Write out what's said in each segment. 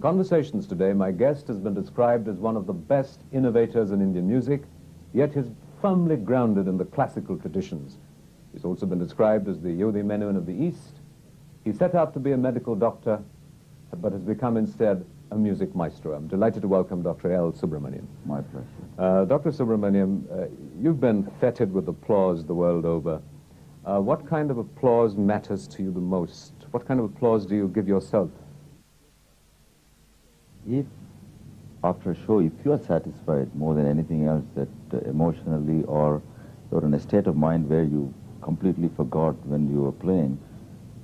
conversations today, my guest has been described as one of the best innovators in Indian music, yet he's firmly grounded in the classical traditions. He's also been described as the Yodhi Menuhin of the East. He set out to be a medical doctor, but has become instead a music maestro. I'm delighted to welcome Dr. L. Subramaniam. My pleasure. Dr. Subramaniam, you've been feted with applause the world over. What kind of applause matters to you the most? What kind of applause do you give yourself? If, after a show, if you are satisfied more than anything else, that emotionally or you're in a state of mind where you completely forgot when you were playing,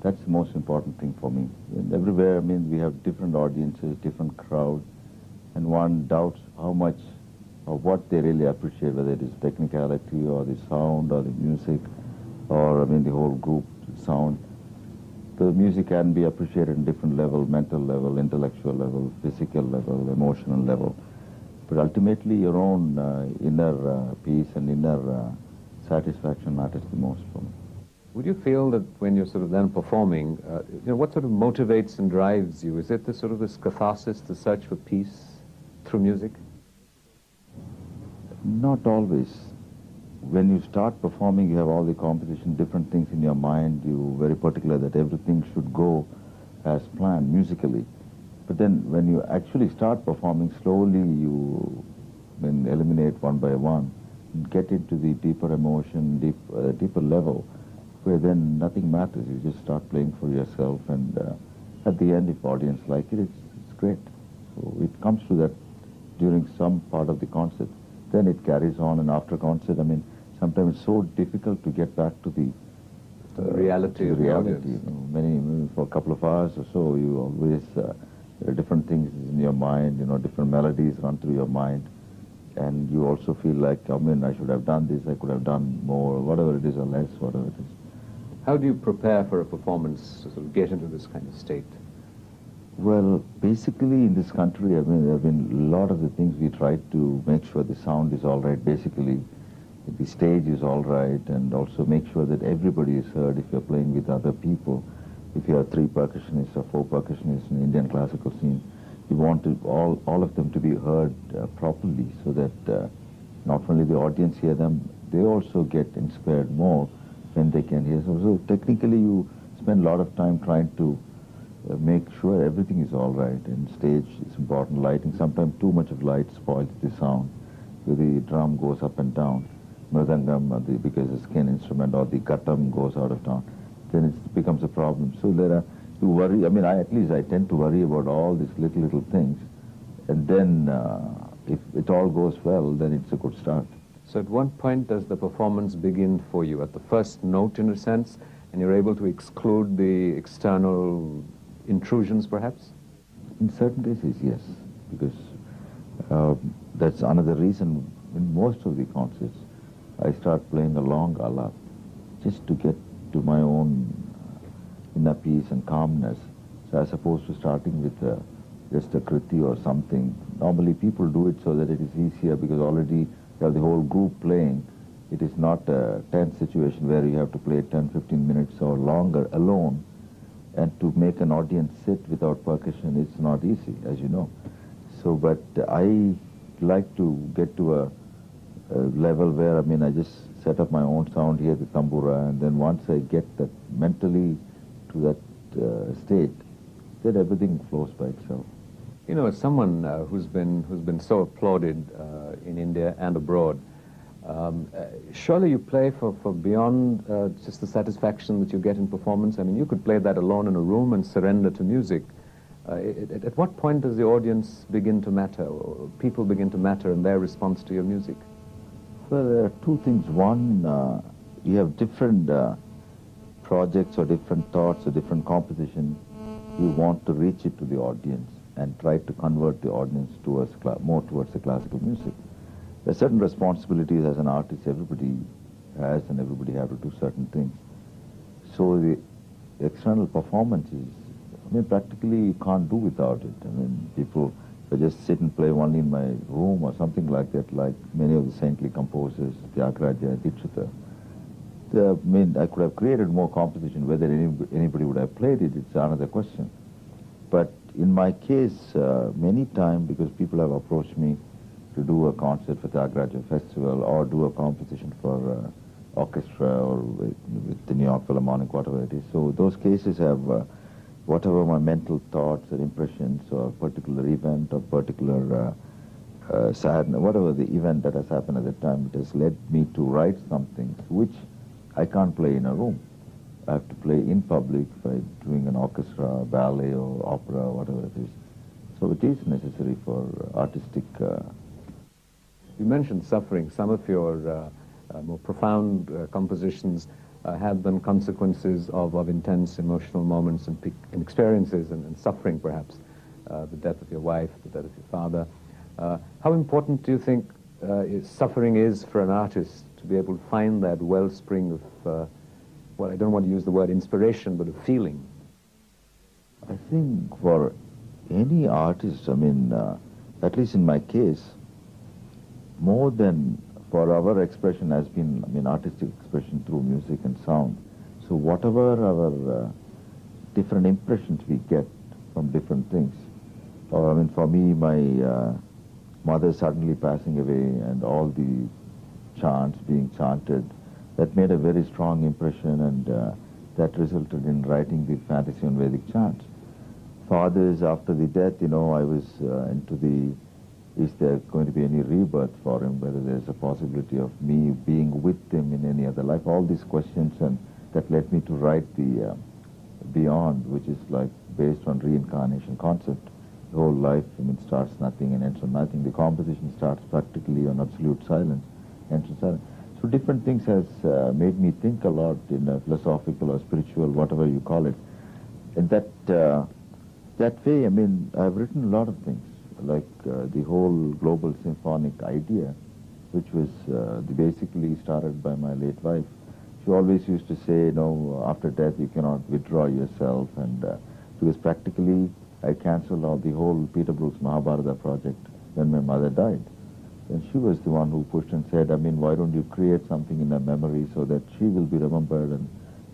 that's the most important thing for me. And everywhere, I mean, we have different audiences, different crowds, and one doubts how much or what they really appreciate, whether it is technicality or the sound or the music or, I mean, the whole group sound. The music can be appreciated in different levels: mental level, intellectual level, physical level, emotional level. But ultimately, your own inner peace and inner satisfaction matters the most for me. Would you feel that when you're sort of then performing, what sort of motivates and drives you? Is it this sort of this catharsis, the search for peace through music? Not always. When you start performing, you have all the composition, different things in your mind. You're very particular that everything should go as planned musically. But then when you actually start performing, slowly you eliminate one by one, get into the deeper emotion, deeper level, where then nothing matters. You just start playing for yourself, and at the end, if audience like it, it's great. So it comes to that during some part of the concert. Then it carries on, and after concert, I mean, sometimes it's so difficult to get back to the reality of the audience. Maybe for a couple of hours or so, you always, there are different things in your mind, different melodies run through your mind. And you also feel like, I mean, I should have done this, I could have done more, whatever it is, or less, whatever it is. How do you prepare for a performance to sort of get into this kind of state? Well, basically in this country, I mean, there have been a lot of the things we try to make sure the sound is all right, basically. The stage is all right, and also make sure that everybody is heard if you're playing with other people. If you have 3 percussionists or 4 percussionists in the Indian classical scene, you want to, all of them to be heard properly, so that not only the audience hear them, they also get inspired more when they can hear. So technically you spend a lot of time trying to make sure everything is all right, and stage is important. Lighting, sometimes too much of light spoils the sound. So the drum goes up and down, mridangam, because the skin instrument, or the ghattam goes out of town, then it becomes a problem. So there are, you worry, I mean, at least I tend to worry about all these little things, and then if it all goes well, then it's a good start. So at what point does the performance begin for you? At the first note, in a sense, and you're able to exclude the external intrusions, perhaps? In certain cases, yes, because that's another reason in most of the concerts I start playing a long alap, just to get to my own inner peace and calmness. So as opposed to starting with just a kriti or something. Normally people do it so that it is easier, because already you have the whole group playing. It is not a tense situation where you have to play 10-15 minutes or longer alone. And to make an audience sit without percussion, it's not easy, as you know. So, but I like to get to a level where, I mean, I just set up my own sound here, the tambura, and then once I get that mentally to that state, then everything flows by itself. You know, as someone who's been so applauded in India and abroad, surely you play for beyond just the satisfaction that you get in performance. I mean, you could play that alone in a room and surrender to music. At what point does the audience begin to matter, or people begin to matter in their response to your music? Well, there are 2 things. One, you have different projects or different thoughts or different composition. You want to reach it to the audience and try to convert the audience towards more towards the classical music. There are certain responsibilities as an artist everybody has, and everybody have to do certain things. So the external performance is, I mean, practically you can't do without it. I mean, people, if I just sit and play only in my room or something like that, like many of the saintly composers, Tyagaraja, Dikshita, I mean, I could have created more composition. Whether anybody would have played it, it's another question. But in my case, many times, because people have approached me to do a concert for the Agraja Festival or do a composition for orchestra or with the New York Philharmonic, whatever it is. So those cases have whatever my mental thoughts or impressions or particular event or particular sadness, whatever the event that has happened at the time, it has led me to write something which I can't play in a room. I have to play in public by doing an orchestra, ballet or opera, whatever it is. So it is necessary for artistic... You mentioned suffering. Some of your more profound compositions have been consequences of intense emotional moments and experiences and suffering, perhaps. The death of your wife, the death of your father. How important do you think suffering is for an artist to be able to find that wellspring of, well, I don't want to use the word inspiration, but of feeling? I think for any artist, I mean, at least in my case, more than for our expression has been, I mean, artistic expression through music and sound. So whatever our different impressions we get from different things, or I mean, for me, my mother suddenly passing away and all the chants being chanted, that made a very strong impression, and that resulted in writing the fantasy and Vedic chants. Fathers, after the death, you know, I was into the, is there going to be any rebirth for him, whether there's a possibility of me being with him in any other life, all these questions, and that led me to write the Beyond, which is like based on reincarnation concept. The whole life, I mean, starts nothing and ends on nothing. The composition starts practically on absolute silence, ends on silence. So different things has made me think a lot in a philosophical or spiritual, whatever you call it. And that way, I mean, I've written a lot of things, like the whole global symphonic idea, which was basically started by my late wife. She always used to say, you know, after death you cannot withdraw yourself, and because practically I cancelled all the whole Peter Brook's Mahabharata project when my mother died. And she was the one who pushed and said, I mean, why don't you create something in her memory so that she will be remembered and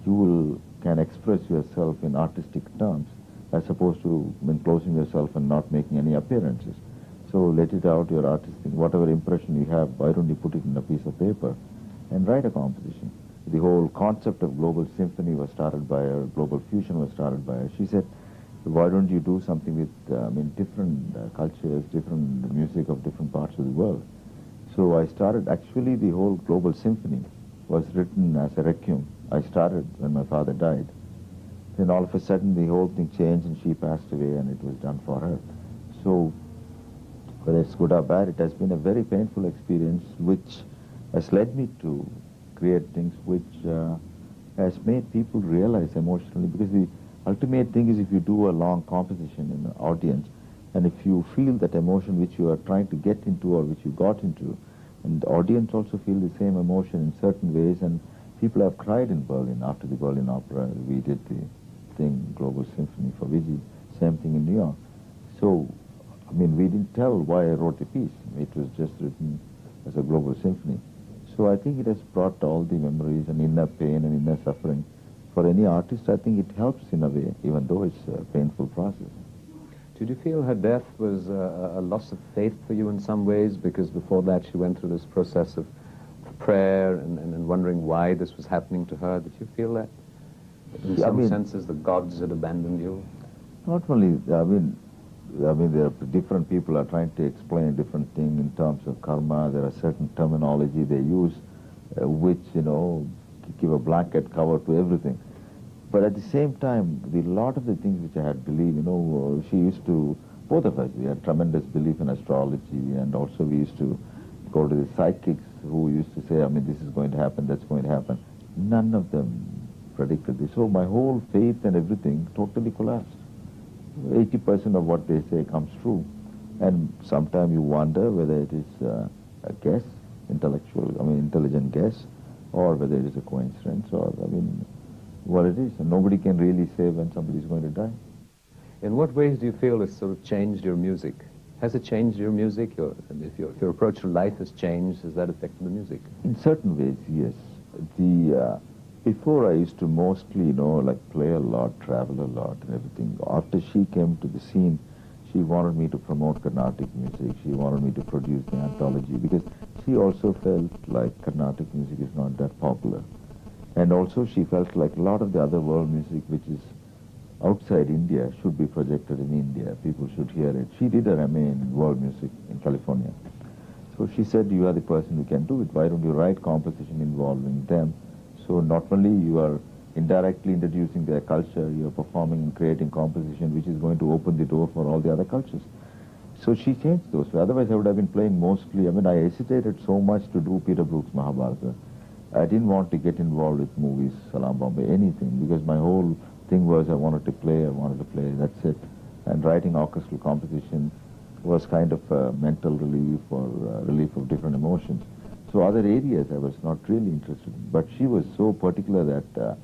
you can express yourself in artistic terms, as opposed to, I mean, closing yourself and not making any appearances. So let it out, your artistic, whatever impression you have, why don't you put it in a piece of paper and write a composition. The whole concept of global symphony was started by her, global fusion was started by her. She said, why don't you do something with, I mean, different cultures, different music of different parts of the world. So I started, actually the whole global symphony was written as a requiem. I started when my father died. Then all of a sudden the whole thing changed and she passed away and it was done for her. So whether it's good or bad, it has been a very painful experience which has led me to create things which has made people realize emotionally, because the ultimate thing is if you do a long composition in an audience, and if you feel that emotion which you are trying to get into or which you got into, and the audience also feel the same emotion in certain ways, and people have cried in Berlin after the Berlin Opera. We did the thing, Global Symphony for Vigi, same thing in New York. So, I mean, we didn't tell why I wrote the piece. It was just written as a global symphony. So I think it has brought all the memories and inner pain and inner suffering. For any artist, I think it helps in a way, even though it's a painful process. Did you feel her death was a loss of faith for you in some ways? Because before that she went through this process of prayer and wondering why this was happening to her. Did you feel that? In some senses the gods had abandoned you? Not only, I mean, there are different people are trying to explain a different thing in terms of karma. There are certain terminology they use which, you know, give a blanket cover to everything. But at the same time, a lot of the things which I had believed, you know, she used to, both of us, we had tremendous belief in astrology, and also we used to go to the psychics who used to say, I mean, this is going to happen, that's going to happen. None of them predicted this. So my whole faith and everything totally collapsed. 80% of what they say comes true. And sometimes you wonder whether it is a guess, intelligent guess, or whether it is a coincidence, or, I mean, what it is. And nobody can really say when somebody is going to die. In what ways do you feel it's sort of changed your music? Has it changed your music? If your approach to life has changed, has that affected the music? In certain ways, yes. Before I used to mostly, like play a lot, travel a lot and everything. After she came to the scene, she wanted me to promote Carnatic music. She wanted me to produce the anthology because she also felt like Carnatic music is not that popular. And also she felt like a lot of the other world music which is outside India should be projected in India. People should hear it. She did her MA in world music in California. So she said, you are the person who can do it. Why don't you write composition involving them? So not only you are indirectly introducing their culture, you are performing and creating composition which is going to open the door for all the other cultures. So she changed those. Otherwise I would have been playing mostly, I hesitated so much to do Peter Brook's Mahabharata. I didn't want to get involved with movies, Salam Bombay, anything, because my whole thing was I wanted to play, that's it. And writing orchestral composition was kind of mental relief or relief of different emotions. So other areas I was not really interested in. But she was so particular that,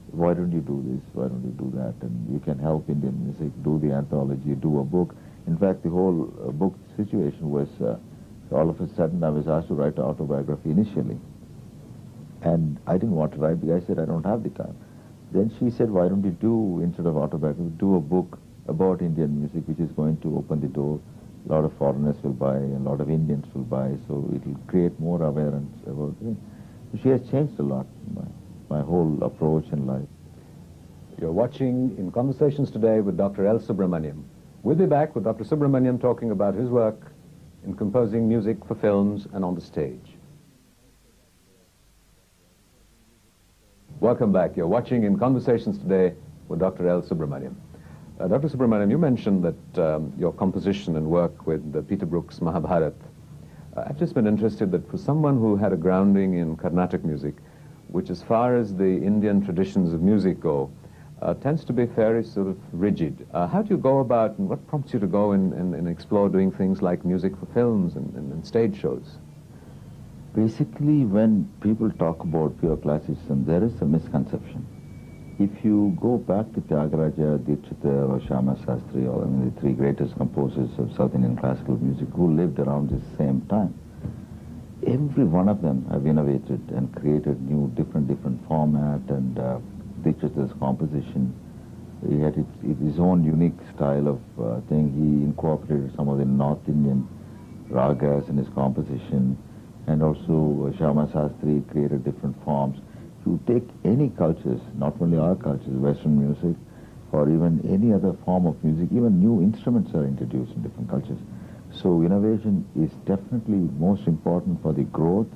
why don't you do this, why don't you do that, and you can help Indian music, do the anthology, do a book. In fact, the whole book situation was, all of a sudden I was asked to write an autobiography initially. And I didn't want to write because I said I don't have the time. Then she said, why don't you do, instead of autobiography, do a book about Indian music which is going to open the door. A lot of foreigners will buy, and a lot of Indians will buy, so it will create more awareness about it. She has changed a lot, my whole approach in life. You're watching In Conversations Today with Dr. L. Subramaniam. We'll be back with Dr. Subramaniam talking about his work in composing music for films and on the stage. Welcome back. You're watching In Conversations Today with Dr. L. Subramaniam. Dr. Subramaniam, you mentioned that your composition and work with Peter Brook's Mahabharata. I've just been interested that for someone who had a grounding in Carnatic music, which as far as the Indian traditions of music go, tends to be very sort of rigid. How do you go about, and what prompts you to go and explore doing things like music for films and stage shows? Basically, when people talk about pure classicism, there is a misconception. If you go back to Tyagaraja, Dikshita, or Shyama Sastri, or the three greatest composers of South Indian classical music who lived around the same time, every one of them have innovated and created new, different format, and Dikshita's composition, he had his own unique style of thing. He incorporated some of the North Indian ragas in his composition, and also Shyama Sastri created different forms. You take any cultures, not only our cultures, Western music, or even any other form of music, even new instruments are introduced in different cultures. So innovation is definitely most important for the growth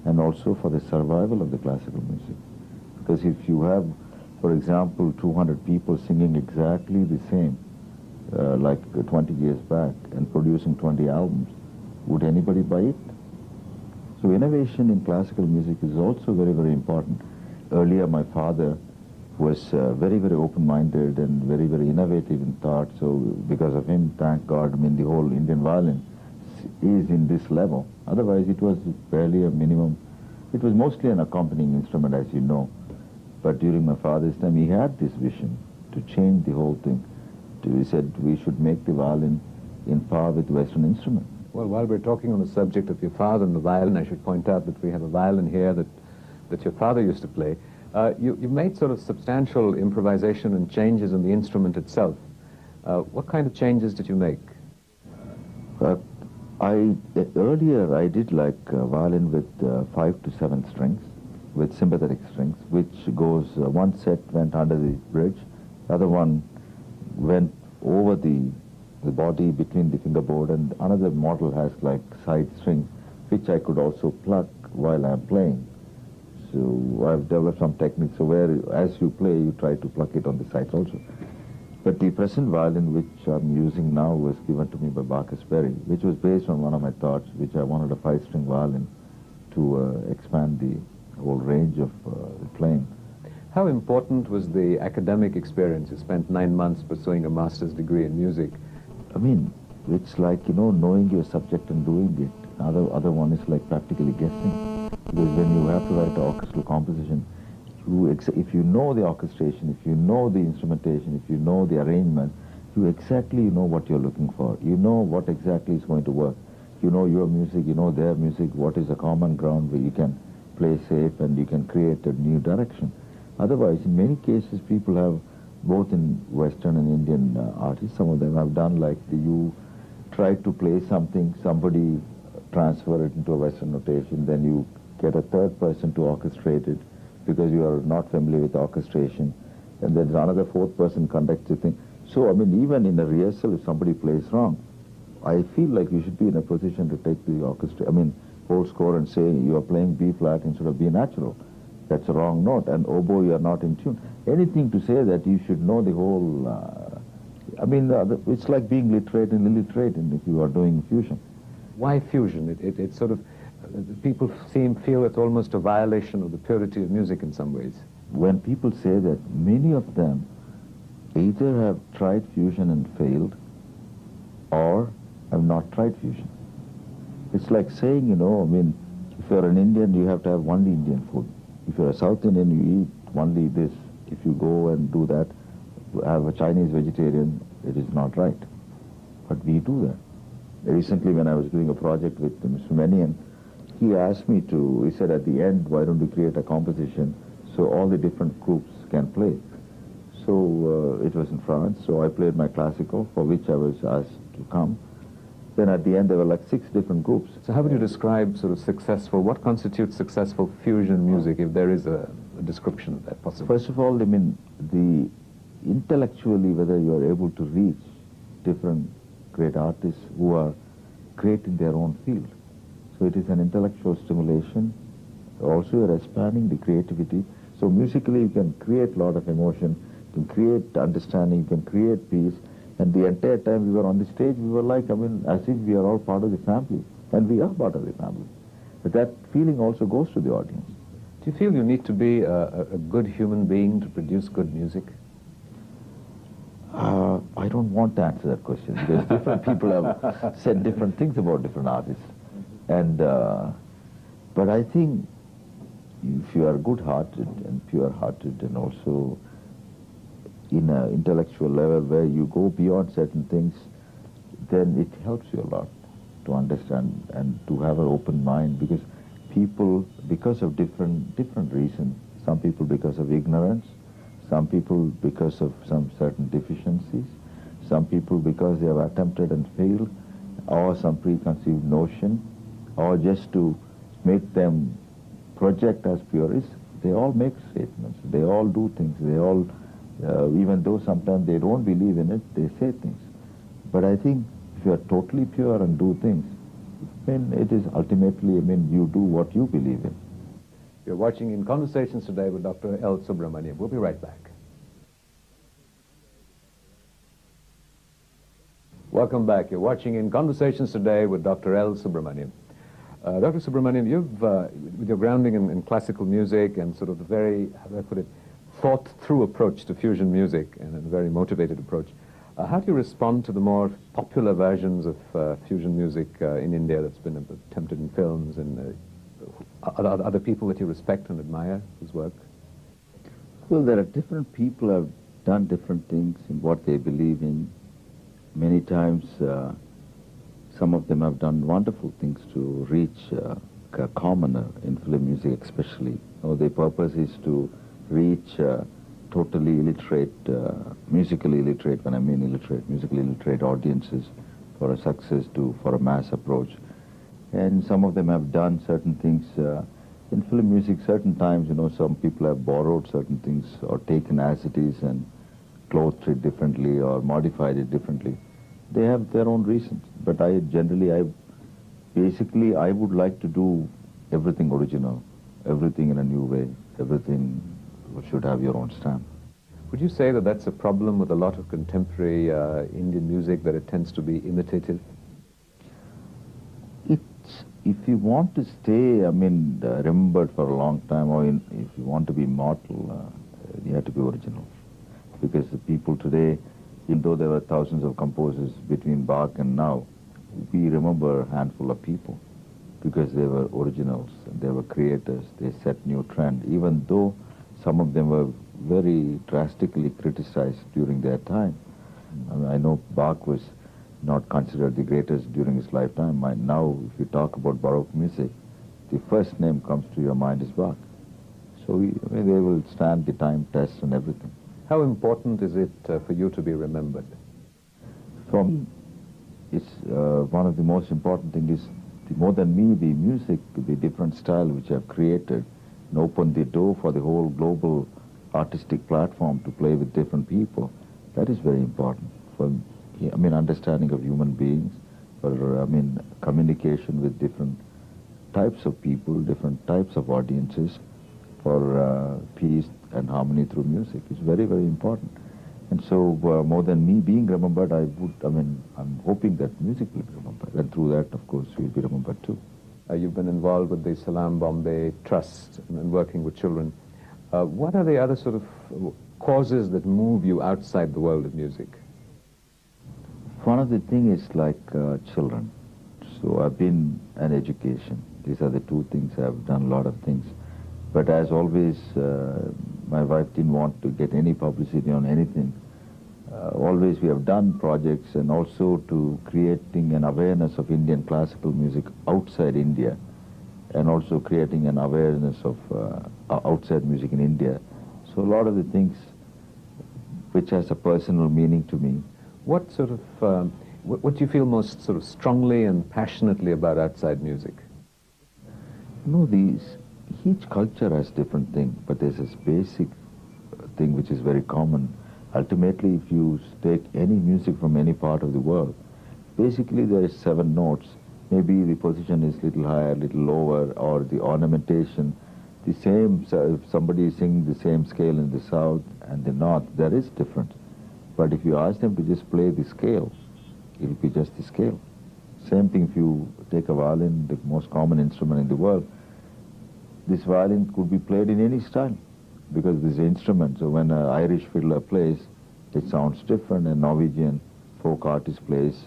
and also for the survival of the classical music. Because if you have, for example, 200 people singing exactly the same, like 20 years back, and producing 20 albums, would anybody buy it? So innovation in classical music is also very important. Earlier, my father was very open-minded and very innovative in thought. So because of him, thank God, the whole Indian violin is in this level. Otherwise, it was barely a minimum. It was mostly an accompanying instrument, as you know. But during my father's time, he had this vision to change the whole thing. He said we should make the violin in par with Western instruments. Well, while we're talking on the subject of your father and the violin, I should point out that we have a violin here that your father used to play. You've made sort of substantial improvisation and changes in the instrument itself. What kind of changes did you make? Earlier I did like violin with 5 to 7 strings, with sympathetic strings, which goes, one set went under the bridge, the other one went over the body between the fingerboard, and another model has like side strings, which I could also pluck while I'm playing. So I've developed some techniques, so where as you play, you try to pluck it on the sides also. But the present violin which I'm using now was given to me by Bacchus Berry, which was based on one of my thoughts, which I wanted a 5-string violin to expand the whole range of playing. How important was the academic experience? You spent 9 months pursuing a master's degree in music. It's like, knowing your subject and doing it. Other one is like practically guessing. Because when you have to write an orchestral composition, if you know the orchestration, if you know the instrumentation, if you know the arrangement, you exactly know what you're looking for. You know what exactly is going to work. You know your music, you know their music, what is a common ground where you can play safe and you can create a new direction. Otherwise, in many cases, people have, both in Western and Indian artists, some of them have done like you try to play something, somebody transfer it into a Western notation, then you get a third person to orchestrate it because you are not familiar with orchestration, and then another fourth person conducts the thing. So, I mean, even in a rehearsal, if somebody plays wrong, I feel like you should be in a position to take the orchestra, whole score and say you are playing B flat instead of B natural. That's a wrong note, and oboe you are not in tune. Anything to say that you should know the whole, it's like being literate and illiterate if you are doing fusion. Why fusion? It sort of, people feel it's almost a violation of the purity of music in some ways. When people say that, many of them either have tried fusion and failed, or have not tried fusion. It's like saying, if you're an Indian, you have to have only Indian food. If you're a South Indian, you eat only this. If you go and do that, have a Chinese vegetarian, it is not right. But we do that. Recently, when I was doing a project with Subramaniam, he asked me he said at the end, why don't we create a composition so all the different groups can play? So it was in France, so I played my classical, for which I was asked to come. Then at the end, there were like 6 different groups. So how would you describe sort of successful, what constitutes successful fusion music, if there is a description of that possible? First of all, intellectually, whether you are able to reach different great artists who are great in their own field. So it is an intellectual stimulation. Also, you are expanding the creativity. So musically, you can create a lot of emotion, you can create understanding, you can create peace. And the entire time we were on the stage, we were like, as if we are all part of the family. And we are part of the family. But that feeling also goes to the audience. Do you feel you need to be a good human being to produce good music? I don't want to answer that question because different people have said different things about different artists. And but I think if you are good-hearted and pure-hearted and also in an intellectual level where you go beyond certain things, then it helps you a lot to understand and to have an open mind, because people, because of different reasons, some people because of ignorance, some people because of some certain deficiencies, some people because they have attempted and failed, or some preconceived notion, or just to make them project as purists, they all make statements, they all do things, they all, even though sometimes they don't believe in it, they say things. But I think if you are totally pure and do things, then it is ultimately, you do what you believe in. You're watching In Conversations today with Dr. L. Subramaniam. We'll be right back. Welcome back. You're watching In Conversations today with Dr. L. Subramaniam. Dr. Subramaniam, you've, with your grounding in classical music and sort of the very, how do I put it, thought-through approach to fusion music and a very motivated approach, how do you respond to the more popular versions of fusion music in India that's been attempted in films, and other people that you respect and admire whose work? Well, there are different people who have done different things in what they believe in. Many times, some of them have done wonderful things to reach a commoner in film music especially. Their purpose is to reach totally illiterate, musically illiterate, when I mean illiterate, musically illiterate audiences for a success, for a mass approach. And some of them have done certain things in film music. Certain times, some people have borrowed certain things or taken as it is and clothed it differently or modified it differently. They have their own reasons. But I would like to do everything original, everything in a new way, everything should have your own stamp. Would you say that that's a problem with a lot of contemporary Indian music, that it tends to be imitative? If you want to stay, remembered for a long time, or if you want to be immortal, you have to be original. Because the people today, even though there were thousands of composers between Bach and now, we remember a handful of people because they were originals, they were creators, they set new trend, even though some of them were very drastically criticized during their time. I know Bach was not considered the greatest during his lifetime. Now, if you talk about Baroque music, the first name comes to your mind is Bach. So I mean, they will stand the time test and everything. How important is it for you to be remembered? For me, it's one of the most important things is, more than me, the music, the different style which I've created, and opened the door for the whole global artistic platform to play with different people. That is very important for, I mean, understanding of human beings, for, I mean, communication with different types of people, different types of audiences, for peace and harmony through music. It's very, very important. And so, more than me being remembered, I'm hoping that music will be remembered. And through that, of course, we'll be remembered too. You've been involved with the Salam Bombay Trust and working with children. What are the other sort of causes that move you outside the world of music? One of the things is like children. So I've been an education. These are the two things. I've done a lot of things. But as always, my wife didn't want to get any publicity on anything. Always we have done projects, and also to creating an awareness of Indian classical music outside India, and also creating an awareness of outside music in India. So a lot of the things which has a personal meaning to me. What sort of, what do you feel most sort of strongly and passionately about outside music? No, each culture has different things, but there's this basic thing which is very common. Ultimately, if you take any music from any part of the world, basically there is 7 notes. Maybe the position is little higher, little lower, or the ornamentation. The same, if somebody is singing the same scale in the south and the north, there is difference. But if you ask them to just play the scale, it will be just the scale. Same thing if you take a violin, the most common instrument in the world. This violin could be played in any style because this instrument. So when an Irish fiddler plays, it sounds different. A Norwegian folk artist plays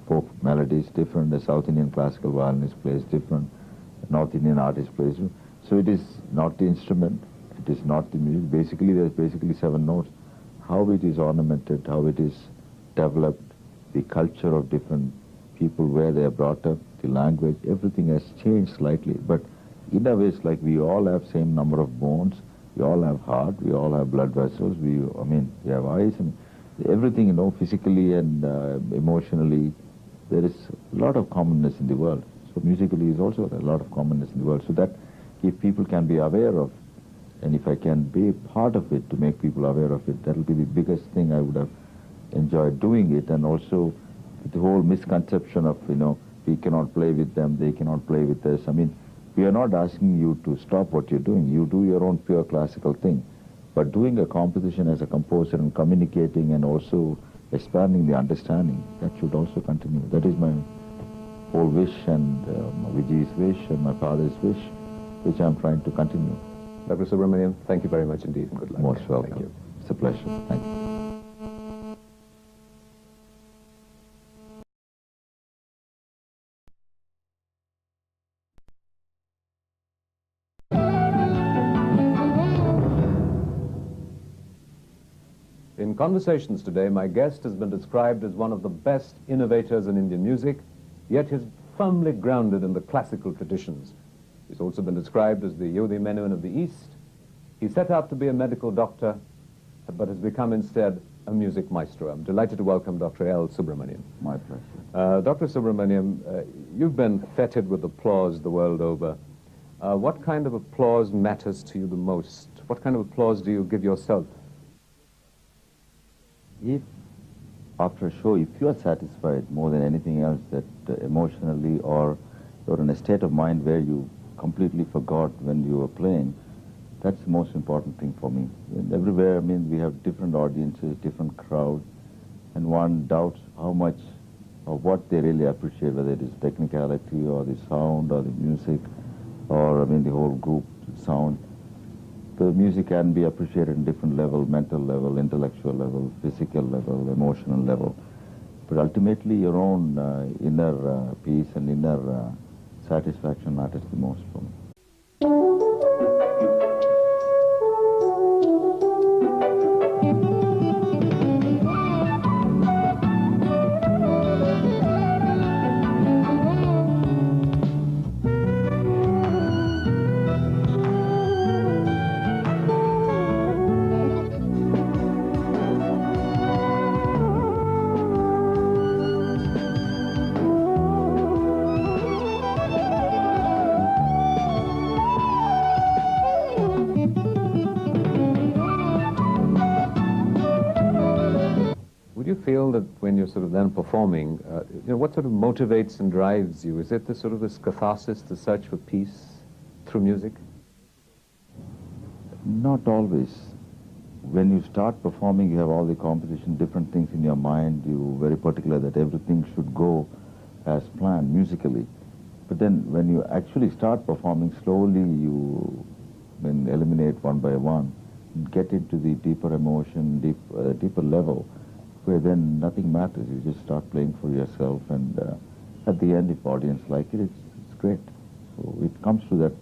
folk melodies different. A South Indian classical violinist plays different. A North Indian artist plays different. So it is not the instrument, it is not the music. Basically, there's basically 7 notes. How it is ornamented, how it is developed, the culture of different people, where they are brought up, the language, everything has changed slightly. But in a way, it's like we all have same number of bones, we all have heart, we all have blood vessels, we have eyes, and everything, physically and emotionally, there is a lot of commonness in the world. So musically is also a lot of commonness in the world. So that if people can be aware of, and if I can be a part of it to make people aware of it, that will be the biggest thing I would have enjoyed doing it. And also the whole misconception of, we cannot play with them, they cannot play with us. We are not asking you to stop what you're doing. You do your own pure classical thing. But doing a composition as a composer and communicating and also expanding the understanding, that should also continue. That is my whole wish, and Vijay's wish and my father's wish, which I'm trying to continue. Dr. Subramaniam, thank you very much indeed. Good luck. Most welcome. Thank you. It's a pleasure. Thank you. In Conversations today, my guest has been described as one of the best innovators in Indian music, yet is firmly grounded in the classical traditions. He's also been described as the Yodhi Menuhin of the East. He set out to be a medical doctor, but has become instead a music maestro. I'm delighted to welcome Dr. L. Subramaniam. My pleasure. Dr. Subramaniam, you've been feted with applause the world over. What kind of applause matters to you the most? What kind of applause do you give yourself? If, after a show, if you are satisfied more than anything else, that emotionally, or you're in a state of mind where you completely forgot when you were playing, that's the most important thing for me. And everywhere, we have different audiences, different crowds, and one doubts how much or what they really appreciate, whether it is technicality or the sound or the music or, the whole group sound. The music can be appreciated in different level, mental level, intellectual level, physical level, emotional level. But ultimately, your own inner peace and inner satisfaction matters the most for me. you're sort of then performing, what sort of motivates and drives you? Is it the sort of this catharsis, the search for peace through music? Not always. When you start performing, you have all the composition, different things in your mind. You're very particular that everything should go as planned musically. But then when you actually start performing, slowly you eliminate one by one, get into the deeper emotion, deeper level, where then nothing matters. You just start playing for yourself, and at the end, if audience like it, it's great. So it comes to that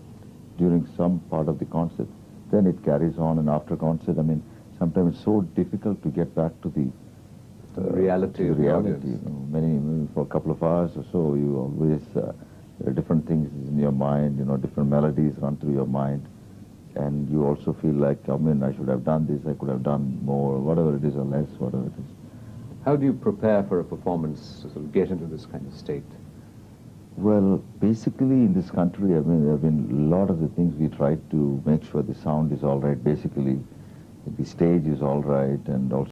during some part of the concert. Then it carries on, and after concert, sometimes it's so difficult to get back to the reality of the audience. Maybe for a couple of hours or so, you always there are different things in your mind. Different melodies run through your mind, and you also feel like, I should have done this. I could have done more, whatever it is, or less, whatever it is. How do you prepare for a performance to sort of get into this kind of state? Well, basically in this country, there have been a lot of the things we try to make sure the sound is all right. Basically, the stage is all right, and also